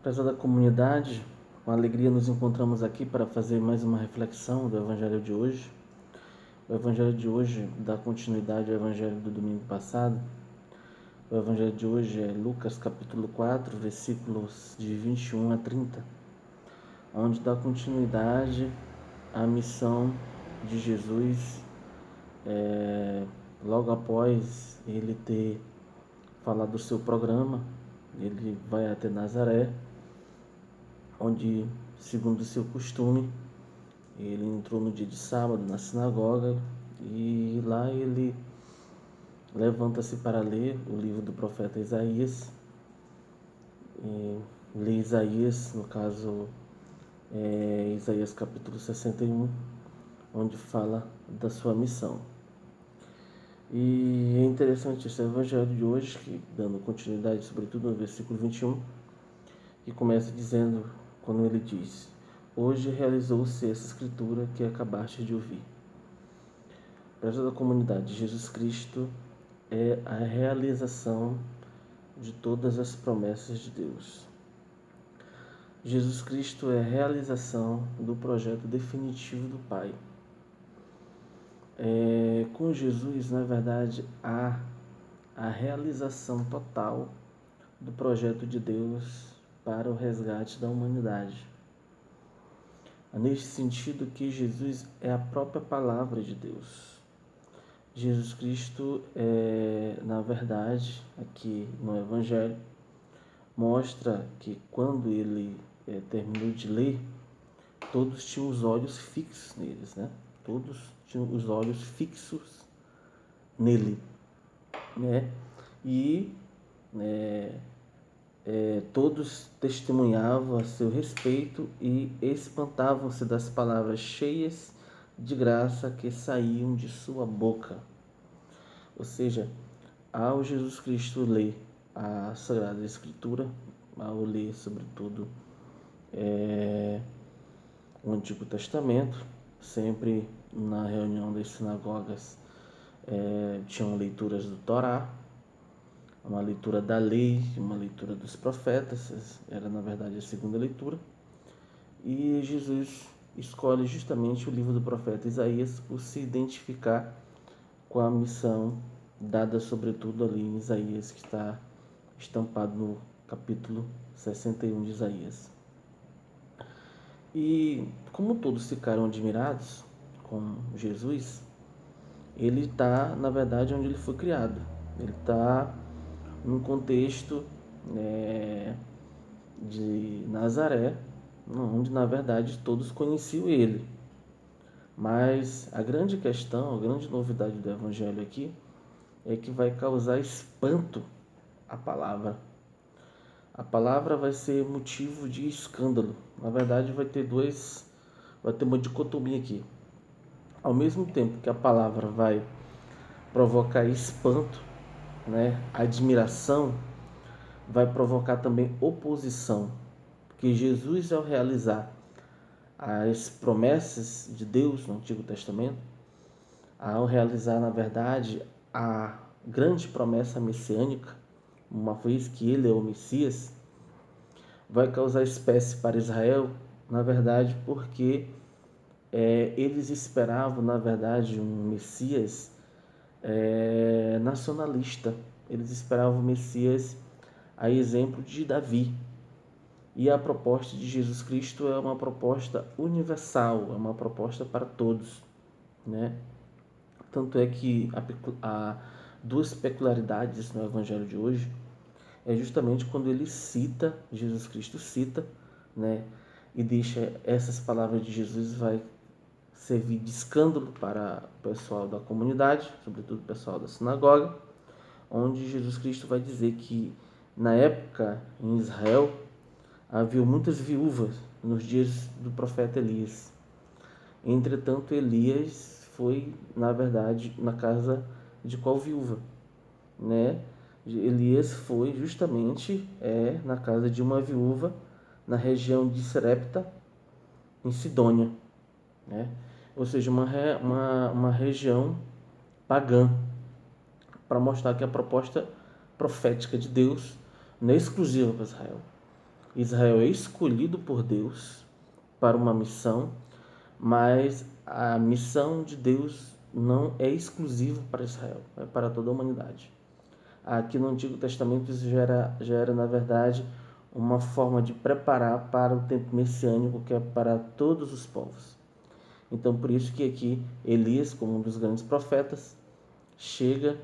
Prezada comunidade, com alegria nos encontramos aqui para fazer mais uma reflexão do Evangelho de hoje. O Evangelho de hoje dá continuidade ao Evangelho do domingo passado. O Evangelho de hoje é Lucas capítulo 4, versículos de 21 a 30, onde dá continuidade à missão de Jesus logo após ele ter falado do seu programa. Ele vai até Nazaré, onde, segundo o seu costume, ele entrou no dia de sábado na sinagoga e lá ele levanta-se para ler o livro do profeta Isaías. Lê Isaías, no caso, Isaías capítulo 61, onde fala da sua missão. E é interessante esse evangelho de hoje, que dando continuidade, sobretudo no versículo 21, que começa dizendo, quando ele diz: hoje realizou-se essa escritura que acabaste de ouvir. Prezada comunidade, Jesus Cristo é a realização de todas as promessas de Deus. Jesus Cristo é a realização do projeto definitivo do Pai. Com Jesus, na verdade, há a realização total do projeto de Deus para o resgate da humanidade. Neste sentido que Jesus é a própria palavra de Deus. Jesus Cristo, na verdade, aqui no Evangelho, mostra que quando ele terminou de ler, todos tinham os olhos fixos neles, né? Todos tinham os olhos fixos nele, né? E todos testemunhavam a seu respeito e espantavam-se das palavras cheias de graça que saíam de sua boca. Ou seja, ao Jesus Cristo ler a Sagrada Escritura, ao ler sobretudo o Antigo Testamento, sempre na reunião das sinagogas tinham leituras do Torá, uma leitura da lei, uma leitura dos profetas, era na verdade a segunda leitura, e Jesus escolhe justamente o livro do profeta Isaías por se identificar com a missão dada sobretudo ali em Isaías, que está estampado no capítulo 61 de Isaías. E como todos ficaram admirados com Jesus, ele está, na verdade, onde ele foi criado. Ele está num contexto de Nazaré, onde, na verdade, todos conheciam ele. Mas a grande questão, a grande novidade do Evangelho aqui, é que vai causar espanto a palavra. A palavra vai ser motivo de escândalo. Na verdade, vai ter uma dicotomia aqui. Ao mesmo tempo que a palavra vai provocar espanto, admiração, vai provocar também oposição. Porque Jesus, ao realizar as promessas de Deus no Antigo Testamento, ao realizar, na verdade, a grande promessa messiânica, uma vez que ele é o Messias, vai causar espécie para Israel, na verdade, porque eles esperavam, na verdade, um Messias nacionalista. Eles esperavam um Messias a exemplo de Davi. E a proposta de Jesus Cristo é uma proposta universal, é uma proposta para todos, né? Tanto é que há duas peculiaridades no Evangelho de hoje, é justamente quando ele cita, Jesus Cristo cita, e deixa essas palavras de Jesus, vai servir de escândalo para o pessoal da comunidade, sobretudo o pessoal da sinagoga, onde Jesus Cristo vai dizer que na época em Israel havia muitas viúvas nos dias do profeta Elias. Entretanto, Elias foi, na verdade, na casa de qual viúva? Elias foi justamente na casa de uma viúva na região de Sarepta, em Sidônia. Ou seja, uma região pagã, para mostrar que a proposta profética de Deus não é exclusiva para Israel. Israel é escolhido por Deus para uma missão, mas a missão de Deus não é exclusiva para Israel, é para toda a humanidade. Aqui no Antigo Testamento isso já era, na verdade, uma forma de preparar para o tempo messiânico, que é para todos os povos. Então, por isso que aqui Elias, como um dos grandes profetas, chega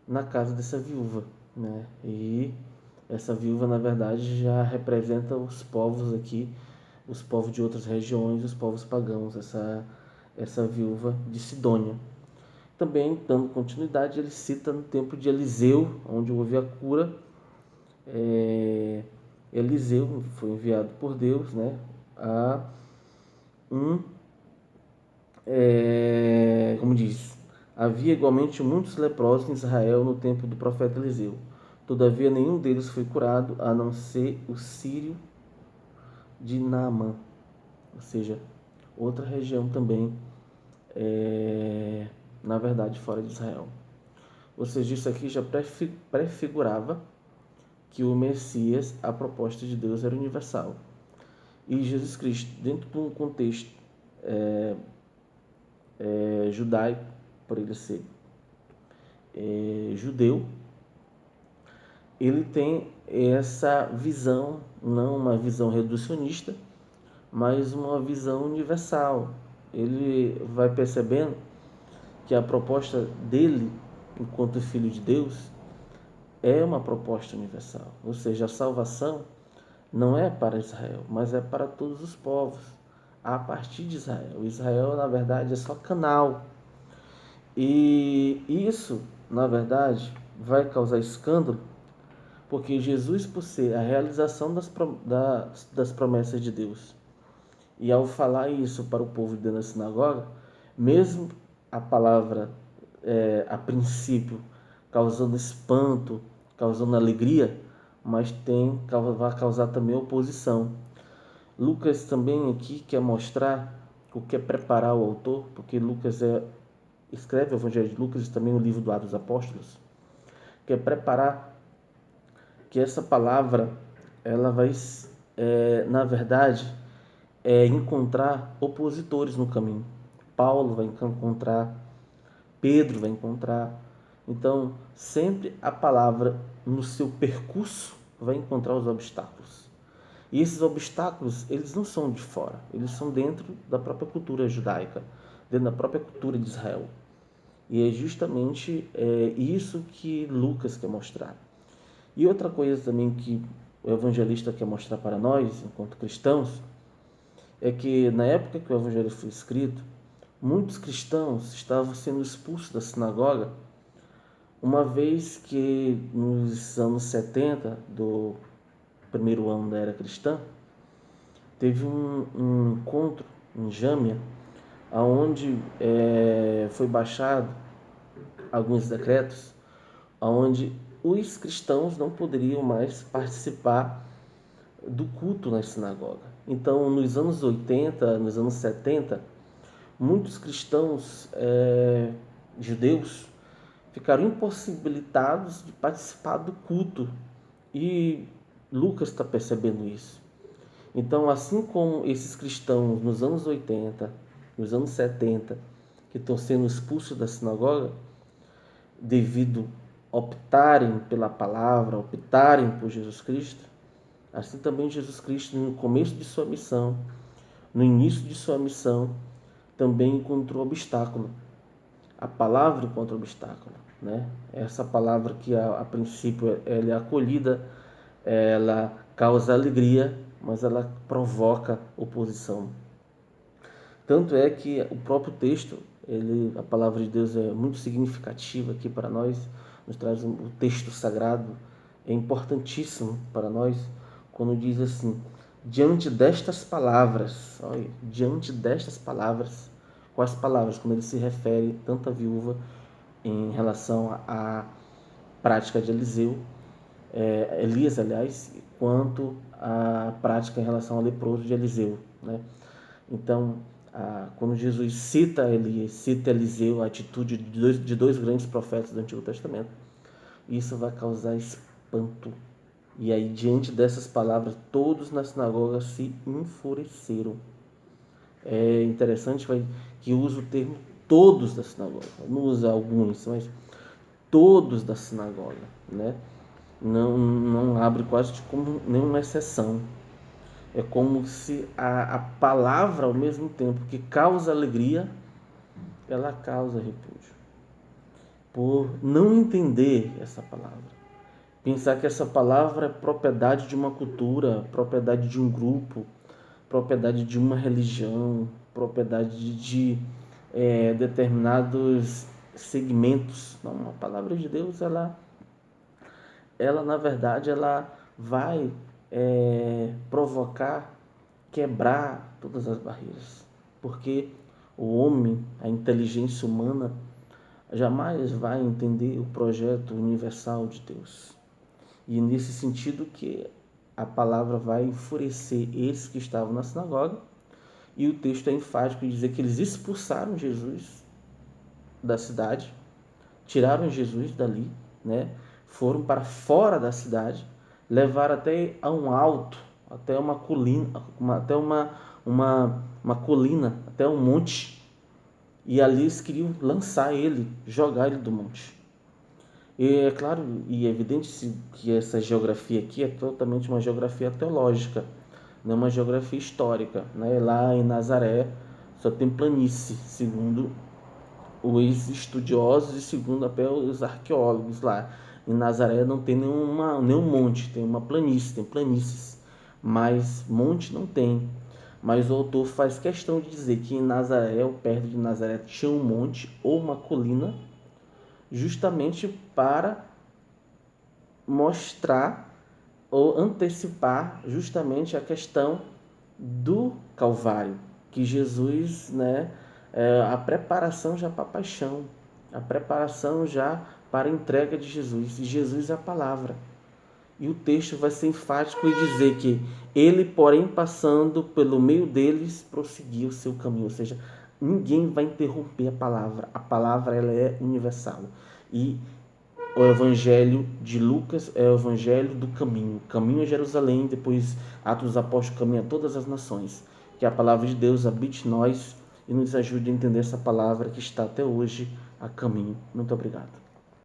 na casa dessa viúva, né? E essa viúva, na verdade, já representa os povos aqui, os povos de outras regiões, os povos pagãos, essa viúva de Sidônia. Também, dando continuidade, ele cita no tempo de Eliseu, onde houve a cura. Eliseu foi enviado por Deus, né, a como diz, havia igualmente muitos leprosos em Israel no tempo do profeta Eliseu. Todavia nenhum deles foi curado, a não ser o sírio de Naamã, ou seja, outra região também, na verdade, fora de Israel. Ou seja, isso aqui já prefigurava que o Messias, a proposta de Deus, era universal. E Jesus Cristo, dentro de um contexto judaico, por ele ser judeu, ele tem essa visão, não uma visão reducionista, mas uma visão universal. Ele vai percebendo que a proposta dele, enquanto filho de Deus, é uma proposta universal. Ou seja, a salvação não é para Israel, mas é para todos os povos, a partir de Israel. Israel, na verdade, é só canal. E isso, na verdade, vai causar escândalo, porque Jesus, por ser a realização das promessas de Deus, e ao falar isso para o povo dentro da sinagoga, mesmo a palavra, a princípio, causando espanto, causando alegria, mas vai causar também oposição. Lucas também aqui quer mostrar, ou quer preparar o autor, porque Lucas escreve o Evangelho de Lucas e também o livro do Atos dos Apóstolos, quer preparar que essa palavra, ela vai, na verdade, encontrar opositores no caminho. Paulo vai encontrar, Pedro vai encontrar. Então, sempre a palavra, no seu percurso, vai encontrar os obstáculos. E esses obstáculos, eles não são de fora, eles são dentro da própria cultura judaica, dentro da própria cultura de Israel. E é justamente isso que Lucas quer mostrar. E outra coisa também que o evangelista quer mostrar para nós, enquanto cristãos, é que na época que o evangelho foi escrito, muitos cristãos estavam sendo expulsos da sinagoga, uma vez que nos anos 70 do primeiro ano da era cristã, teve um encontro em Jâmia, onde foi baixado alguns decretos, onde os cristãos não poderiam mais participar do culto na sinagoga. Então, nos anos 80, nos anos 70, muitos cristãos judeus ficaram impossibilitados de participar do culto. E Lucas está percebendo isso. Então, assim como esses cristãos nos anos 80, nos anos 70, que estão sendo expulsos da sinagoga, devido optarem pela palavra, optarem por Jesus Cristo, assim também Jesus Cristo, no começo de sua missão, no início de sua missão, também encontrou obstáculo. A palavra encontra obstáculo, né? Essa palavra que a princípio ela é acolhida, ela causa alegria, mas ela provoca oposição. Tanto é que o próprio texto, a palavra de Deus é muito significativa aqui para nós, nos traz o texto sagrado, é importantíssimo para nós, quando diz assim: diante destas palavras, olha, diante destas palavras, quais palavras? Quando ele se refere tanto à viúva em relação à prática de Eliseu, Elias, aliás, quanto à prática em relação ao leproso de Eliseu, né? Então, quando Jesus cita Elias, cita Eliseu, a atitude de dois grandes profetas do Antigo Testamento, isso vai causar espanto E aí, diante dessas palavras, todos na sinagoga se enfureceram. É interessante que usa o termo todos da sinagoga, não usa alguns, mas todos da sinagoga, né? Não abre quase como nenhuma exceção. É como se a palavra, ao mesmo tempo que causa alegria, ela causa repúdio. Por não entender essa palavra. Pensar que essa palavra é propriedade de uma cultura, propriedade de um grupo, propriedade de uma religião, propriedade de determinados segmentos. Não, a palavra de Deus, ela na verdade, ela vai provocar, quebrar todas as barreiras. Porque o homem, a inteligência humana, jamais vai entender o projeto universal de Deus. E nesse sentido que a palavra vai enfurecer esses que estavam na sinagoga, e o texto é enfático em dizer que eles expulsaram Jesus da cidade, tiraram Jesus dali, né? Foram para fora da cidade, levaram até a um alto, até uma colina, até uma colina, até um monte, e ali eles queriam lançar ele, jogar ele do monte. E é claro e evidente que essa geografia aqui é totalmente uma geografia teológica, não é uma geografia histórica, né? Lá em Nazaré só tem planície, segundo os estudiosos e segundo até os arqueólogos lá. Em Nazaré não tem nenhum monte, tem uma planície, tem planícies, mas monte não tem. Mas o autor faz questão de dizer que em Nazaré, ou perto de Nazaré, tinha um monte ou uma colina, justamente para mostrar ou antecipar justamente a questão do Calvário, que Jesus, né, a preparação já para a paixão, a preparação já para a entrega de Jesus, e Jesus é a palavra. E o texto vai ser enfático e dizer que ele, porém, passando pelo meio deles, prosseguiu o seu caminho, ou seja, ninguém vai interromper a palavra ela é universal. E o evangelho de Lucas é o evangelho do caminho. Caminho a Jerusalém, depois Atos dos Apóstolos, caminho a todas as nações. Que a palavra de Deus habite em nós e nos ajude a entender essa palavra que está até hoje a caminho. Muito obrigado.